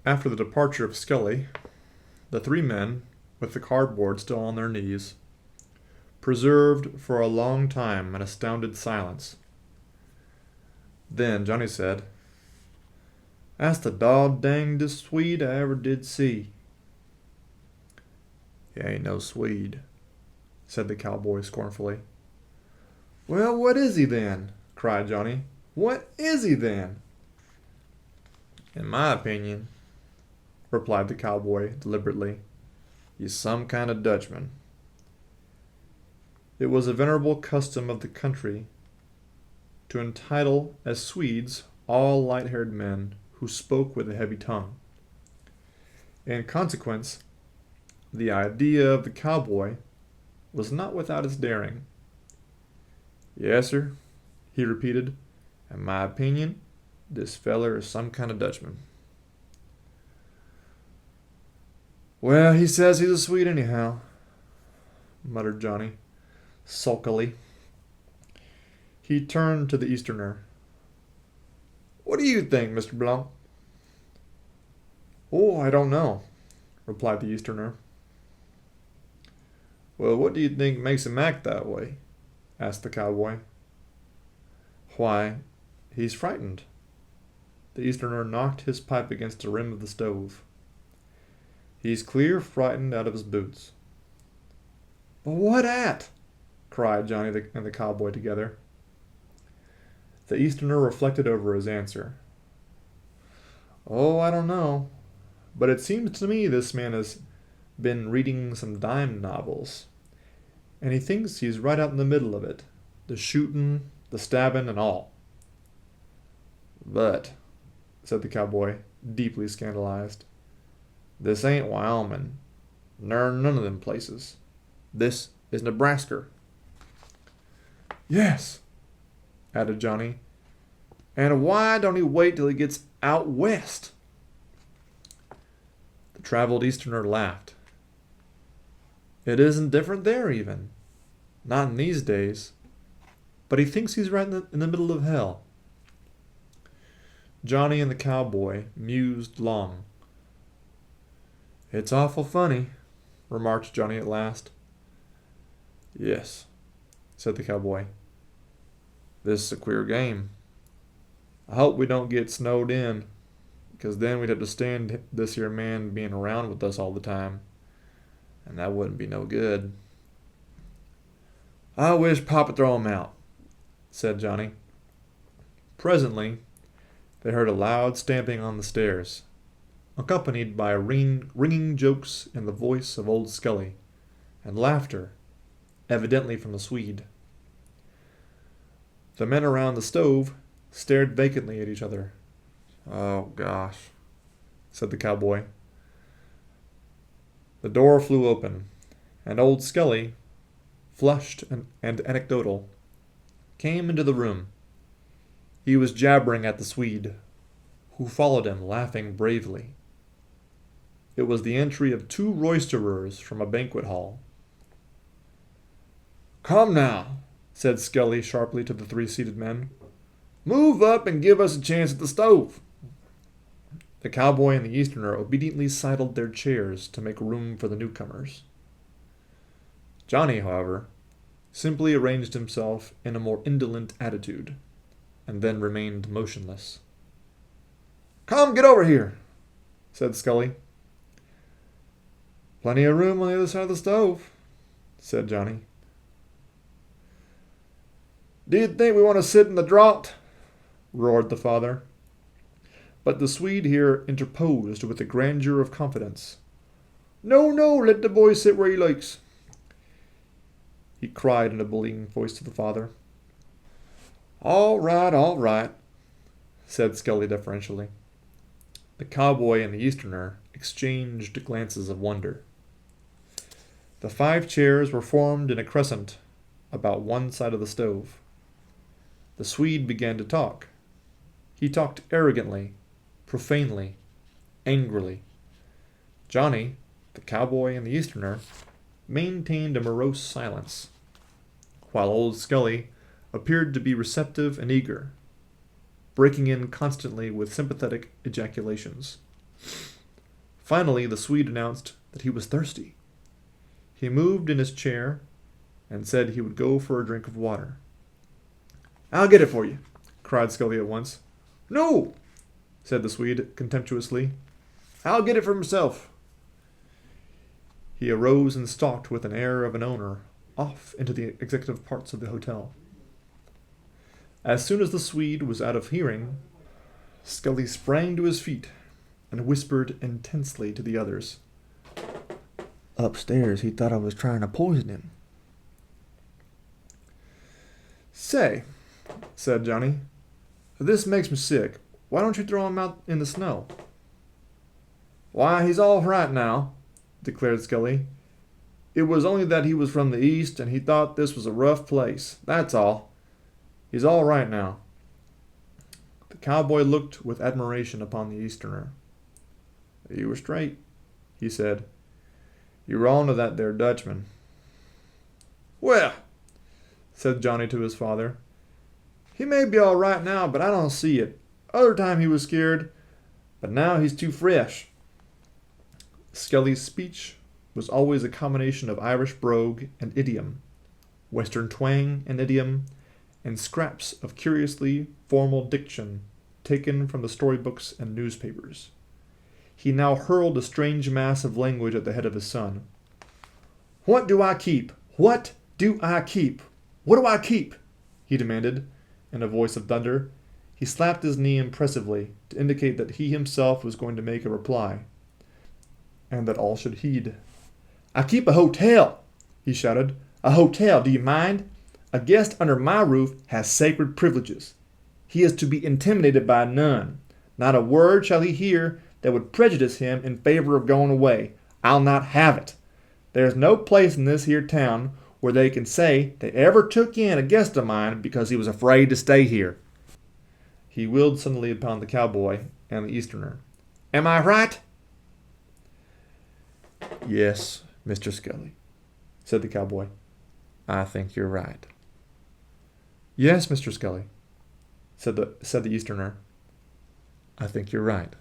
After the departure of Skelly, the three men, with the cardboard still on their knees, preserved for a long time an astounded silence. Then Johnny said, "That's the dod dangdest Swede I ever did see." "He ain't no Swede," said the cowboy scornfully. "Well, what is he then?" cried Johnny. "What is he then?" "In my opinion," replied the cowboy deliberately, "he's some kind of Dutchman." It was a venerable custom of the country to entitle as Swedes all light-haired men who spoke with a heavy tongue. In consequence, the idea of the cowboy was not without its daring. "Yes, sir," he repeated. "In my opinion, this feller is some kind of Dutchman." "Well, he says he's a Swede anyhow," muttered Johnny, sulkily. He turned to the Easterner. "What do you think, Mr. Blount?" "Oh, I don't know," replied the Easterner. "Well, what do you think makes him act that way?" asked the cowboy. "Why, he's frightened." The Easterner knocked his pipe against the rim of the stove. "He's clear frightened out of his boots." "But what at?" cried Johnny and the cowboy together. The Easterner reflected over his answer. "Oh, I don't know. But it seems to me this man has been reading some dime novels, and he thinks he's right out in the middle of it, the shootin', the stabbin', and all." "But," said the cowboy, deeply scandalized, "this ain't Wyoming, ner none of them places. This is Nebraska." "Yes," added Johnny. "And why don't he wait till he gets out west?" The traveled Easterner laughed. "It isn't different there, even. Not in these days. But he thinks he's right in the middle of hell." Johnny and the cowboy mused long. "It's awful funny," remarked Johnny at last. "Yes," said the cowboy. "This is a queer game. I hope we don't get snowed in, because then we'd have to stand this here man being around with us all the time, and that wouldn't be no good." "I wish Papa'd throw him out," said Johnny. Presently, they heard a loud stamping on the stairs, accompanied by ringing jokes in the voice of old Scully, and laughter, evidently from the Swede. The men around the stove stared vacantly at each other. "Oh, gosh," said the cowboy. The door flew open, and old Skelly, flushed and anecdotal, came into the room. He was jabbering at the Swede, who followed him, laughing bravely. It was the entry of two roisterers from a banquet hall. "Come now," said Skelly sharply to the three seated men. "Move up and give us a chance at the stove." The cowboy and the Easterner obediently sidled their chairs to make room for the newcomers. Johnny, however, simply arranged himself in a more indolent attitude, and then remained motionless. "Come, get over here," said Scully. "Plenty of room on the other side of the stove," said Johnny. "Do you think we want to sit in the draught?" roared the father. But the Swede here interposed with the grandeur of confidence. "No, no, let the boy sit where he likes," he cried in a bullying voice to the father. All right," said Scully deferentially. The cowboy and the Easterner exchanged glances of wonder. The 5 chairs were formed in a crescent about one side of the stove. The Swede began to talk. He talked arrogantly, profanely, angrily. Johnny, the cowboy, and the Easterner maintained a morose silence, while old Scully appeared to be receptive and eager, breaking in constantly with sympathetic ejaculations. Finally, the Swede announced that he was thirsty. He moved in his chair and said he would go for a drink of water. "I'll get it for you," cried Scully at once. "No," said the Swede contemptuously. "I'll get it for himself." He arose and stalked with an air of an owner off into the executive parts of the hotel. As soon as the Swede was out of hearing, Scully sprang to his feet and whispered intensely to the others. "Upstairs, he thought I was trying to poison him." "Say," said Johnny, "this makes me sick. Why don't you throw him out in the snow?" "Why, he's all right now," declared Scully. "It was only that he was from the East and he thought this was a rough place. That's all. He's all right now." The cowboy looked with admiration upon the Easterner. "You were straight," he said. "You were on to that there Dutchman." "Well," said Johnny to his father, "he may be all right now, but I don't see it. Other time he was scared, but now he's too fresh." Scully's speech was always a combination of Irish brogue and idiom, Western twang and idiom, and scraps of curiously formal diction taken from the storybooks and newspapers. He now hurled a strange mass of language at the head of his son. "What do I keep? What do I keep? What do I keep?" he demanded, in a voice of thunder. He slapped his knee impressively to indicate that he himself was going to make a reply, and that all should heed. "I keep a hotel," he shouted. "A hotel, do you mind? A guest under my roof has sacred privileges. He is to be intimidated by none. Not a word shall he hear that would prejudice him in favor of going away. I'll not have it. There's no place in this here town where they can say they ever took in a guest of mine because he was afraid to stay here." He wheeled suddenly upon the cowboy and the Easterner. "Am I right?" "Yes, Mr. Scully," said the cowboy. "I think you're right." "Yes, Mr. Scully," said the Easterner. "I think you're right."